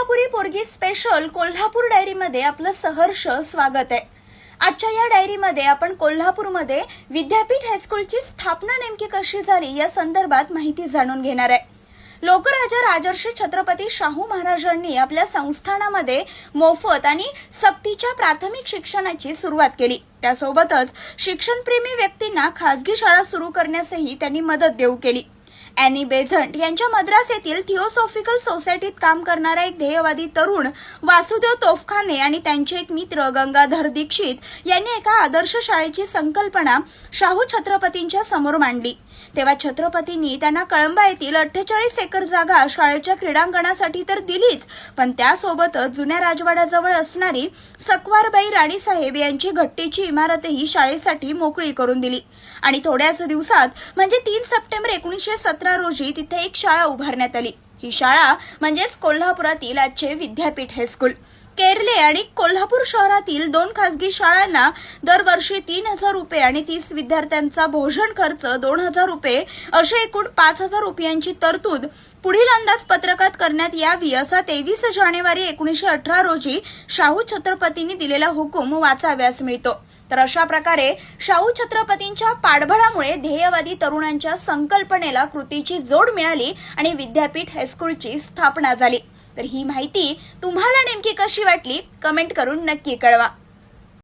कोल्हापुरी पोरगी स्पेशल कोल्हापूर डायरीमध्ये आपलं सहर्ष स्वागत आहे। आजच्या या डायरीमध्ये आपण कोल्हापूरमध्ये विद्यापीठ हायस्कूलची स्थापना नेमकी कशी झाली या संदर्भात माहिती जाणून घेणार आहे। लोकराजा राजर्षी छत्रपती शाहू महाराजांनी आपल्या संस्थानामध्ये मोफत आणि सक्तीच्या प्राथमिक शिक्षणाची सुरुवात केली। त्यासोबतच शिक्षणप्रेमी व्यक्तींना खासगी शाळा सुरू करण्यासही त्यांनी मदत देऊ केली। ॲनी बेझंट यांच्या मद्रास येथील थिओसॉफिकल सोसायटीत काम करणारा एक ध्येयवादी तरुण वासुदेव तोफखाने आणि त्यांचे एक मित्र गंगाधर दीक्षित यांनी एका आदर्श शाळेची संकल्पना शाहू छत्रपतींच्या समोर मांडली। तेव्हा छत्रपतींनी त्यांना कळंबा येथील 48 एकर जागा शाळेच्या क्रीडांगणासाठी तर दिलीच, पण त्यासोबतच जुन्या राजवाड्याजवळ असणारी सकवारबाई राणीसाहेब यांची घट्टीची इमारतही शाळेसाठी मोकळी करून दिली आणि थोड्याच दिवसात म्हणजे 3 सप्टेंबर 1917 रोजी तिथे एक शाळा उभारण्यात आली। ही शाळा म्हणजेच कोल्हापुरातील आजचे विद्यापीठ हायस्कूल। केरले आणि कोल्हापूर शहरातील 2 खासगी शाळांना दरवर्षी 3000 रुपये आणि 30 विद्यार्थ्यांचा भोजन खर्च 2000 रुपये असे एकूण 5000 रुपयांची तरतूद पुढील अंदाजपत्रकात करण्यात यावी असा 23 जानेवारी 1918 रोजी शाहू छत्रपतींनी दिलेला हुकूम वाचाव्यास मिळतो। तर अशा प्रकारे शाहू छत्रपतींच्या पाठबळामुळे ध्येयवादी तरुणांच्या संकल्पनेला कृतीची जोड मिळाली आणि विद्यापीठ हायस्कूलची स्थापना झाली। तर ही माहिती तुम्हाला नेमकी कशी वाटली कमेंट करून नक्की कळवा।